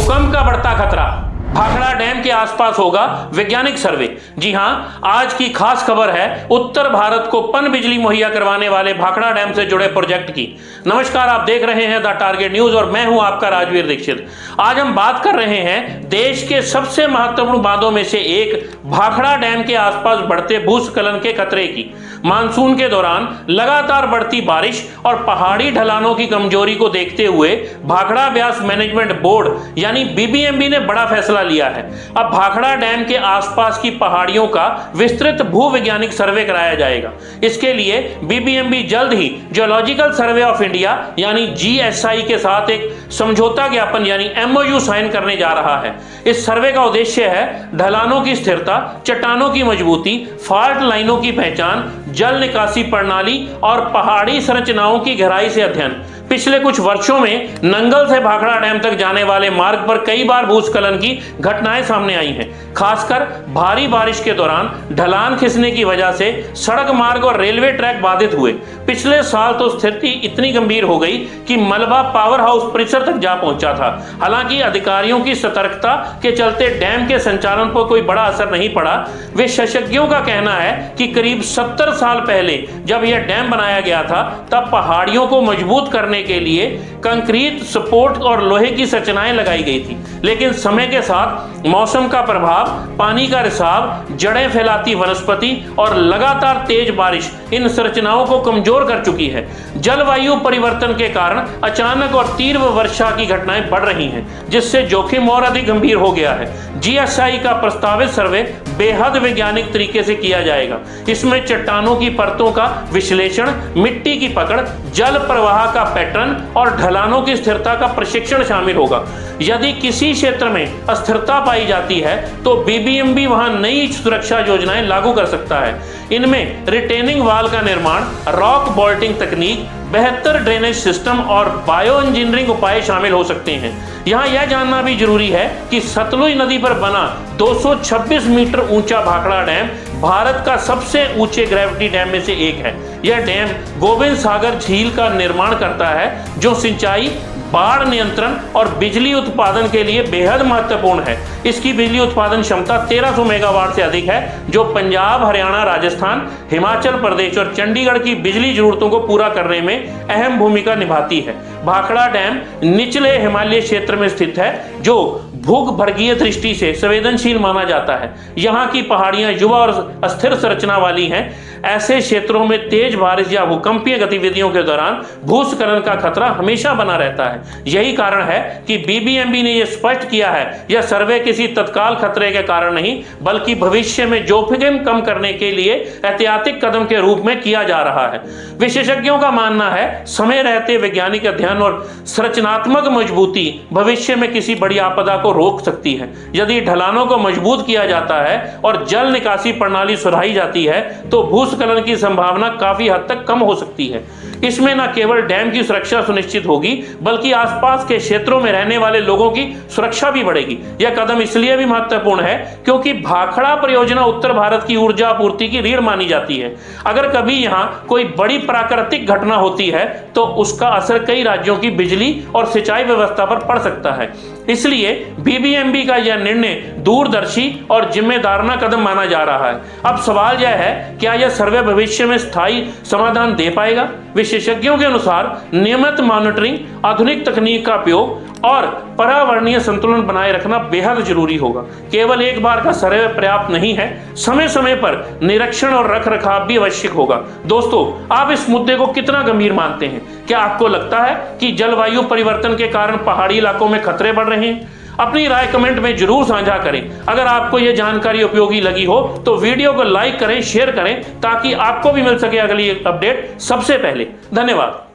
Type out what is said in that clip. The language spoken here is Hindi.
भूकंप का बढ़ता खतरा, भाखड़ा डैम के आसपास होगा वैज्ञानिक सर्वे। जी हां, आज की खास खबर है उत्तर भारत को पन बिजली मुहैया करवाने वाले भाखड़ा डैम से जुड़े प्रोजेक्ट की। नमस्कार, आप देख रहे हैं द टारगेट न्यूज और मैं हूं आपका राजवीर दीक्षित। आज हम बात कर रहे हैं देश के सबसे महत्वपूर्ण बांधों में से एक भाखड़ा डैम के आसपास बढ़ते भूस्खलन के खतरे की। मानसून के दौरान लगातार बढ़ती बारिश और पहाड़ी ढलानों की कमजोरी को देखते हुए भाखड़ा ब्यास मैनेजमेंट बोर्ड यानी बीबीएमबी ने बड़ा फैसला लिया है। अब भाखड़ा डैम के आसपास की पहाड़ियों का विस्तृत भूवैज्ञानिक सर्वे कराया जाएगा। इसके लिए बीबीएमबी जल्द ही जियोलॉजिकल सर्वे ऑफ इंडिया यानी जीएसआई के साथ एक समझौता ज्ञापन यानी एमओयू साइन करने जा रहा है। इस सर्वे का उद्देश्य है ढलानों की स्थिरता, चट्टानों की मजबूती, फॉल्ट लाइनों की पहचान, जल निकासी प्रणाली और पहाड़ी संरचनाओं की गहराई से अध्ययन। पिछले कुछ वर्षों में नंगल से भाखड़ा डैम तक जाने वाले मार्ग पर कई बार भूस्खलन की घटनाएं सामने आई हैं। खासकर भारी बारिश के दौरान ढलान खिसने की वजह से सड़क मार्ग और रेलवे ट्रैक बाधित हुए। पिछले साल तो स्थिति इतनी गंभीर हो गई कि मलबा पावर हाउस परिसर तक जा पहुंचा था। हालांकि अधिकारियों की सतर्कता के चलते डैम के संचालन पर कोई बड़ा असर नहीं पड़ा। विशेषज्ञों का कहना है कि करीब 70 साल पहले जब यह डैम बनाया गया था तब पहाड़ियों को मजबूत करने के लिए कंक्रीट सपोर्ट और लोहे की संरचनाएं लगाई गई थी। लेकिन समय के साथ मौसम का प्रभाव, पानी का रिसाव, जड़ें फैलाती वनस्पति और लगातार तेज बारिश इन संरचनाओं को कमजोर कर चुकी है। जलवायु परिवर्तन के कारण अचानक और तीव्र वर्षा की घटनाएं बढ़ रही हैं, जिससे जोखिम और अधिक गंभीर हो गया है। जीएसआई का प्रस्तावित सर्वे बेहद वैज्ञानिक तरीके से किया जाएगा। इसमें चट्टानों की परतों का विश्लेषण, मिट्टी की पकड़, जल प्रवाह का पैटर्न और ढलानों की स्थिरता का प्रशिक्षण शामिल होगा। यदि किसी क्षेत्र में अस्थिरता पाई जाती है तो बीबीएमबी वहां नई सुरक्षा योजनाएं लागू कर सकता है। इनमें रिटेनिंग वाल का निर्माण, रॉक बोल्टिंग तकनीक, बेहतर ड्रेनेज सिस्टम और बायो इंजीनियरिंग उपाय शामिल हो सकते हैं। यहाँ यह जानना भी जरूरी है कि सतलुज नदी पर बना 226 मीटर ऊंचा भाखड़ा डैम भारत का सबसे ऊंचे ग्रेविटी डैम में से एक है। यह डैम गोविंद सागर झील का निर्माण करता है जो सिंचाई, बाढ़ नियंत्रण और बिजली उत्पादन के लिए बेहद महत्वपूर्ण है। इसकी बिजली उत्पादन क्षमता 1300 मेगावाट से अधिक है, जो पंजाब, हरियाणा, राजस्थान, हिमाचल प्रदेश और चंडीगढ़ की बिजली जरूरतों को पूरा करने में अहम भूमिका निभाती है। भाखड़ा डैम निचले हिमालय क्षेत्र में स्थित है जो भूगर्भीय दृष्टि से संवेदनशील माना जाता है। यहाँ की पहाड़ियां युवा और अस्थिर संरचना वाली हैं। ऐसे क्षेत्रों में तेज बारिश या भूकंपीय गतिविधियों के दौरान भूस्खलन का खतरा हमेशा बना रहता है। यही कारण है कि बीबीएमबी ने यह स्पष्ट किया है, यह सर्वे किसी तत्काल खतरे के कारण नहीं बल्कि भविष्य में जोखिम कम करने के लिए एहतियाती कदम के रूप में किया जा रहा है। विशेषज्ञों का मानना है समय रहते वैज्ञानिक अध्ययन और संरचनात्मक मजबूती भविष्य में किसी बड़ी आपदा को रोक सकती है। यदि ढलानों को मजबूत किया जाता है और जल निकासी प्रणाली सुधारी जाती है तो भूस्खलन की संभावना काफी हद तक कम हो सकती है। इसमें न केवल डैम की सुरक्षा सुनिश्चित होगी बल्कि आसपास के क्षेत्रों में रहने वाले लोगों की सुरक्षा भी बढ़ेगी। यह कदम इसलिए भी महत्वपूर्ण है क्योंकि भाखड़ा परियोजना उत्तर भारत की ऊर्जा आपूर्ति की रीढ़ मानी जाती है। अगर कभी यहाँ कोई बड़ी प्राकृतिक घटना होती है तो उसका असर कई राज्यों की बिजली और सिंचाई व्यवस्था पर पड़ सकता है। इसलिए बीबीएमबी का यह निर्णय दूरदर्शी और जिम्मेदाराना कदम माना जा रहा है। अब सवाल यह है, क्या यह सर्वे भविष्य में स्थायी समाधान दे पाएगा? विशेषज्ञों के अनुसार नियमित मॉनिटरिंग, आधुनिक तकनीक का उपयोग और पर्यावरणीय संतुलन बनाए रखना बेहद जरूरी होगा। केवल एक बार का सर्वे पर्याप्त नहीं है, समय समय पर निरीक्षण और रखरखाव भी आवश्यक होगा। दोस्तों, आप इस मुद्दे को कितना गंभीर मानते हैं? क्या आपको लगता है कि जलवायु परिवर्तन के कारण पहाड़ी इलाकों में खतरे बढ़ रहे हैं? अपनी राय कमेंट में जरूर साझा करें। अगर आपको यह जानकारी उपयोगी लगी हो तो वीडियो को लाइक करें, शेयर करें ताकि आपको भी मिल सके अगली अपडेट सबसे पहले। धन्यवाद।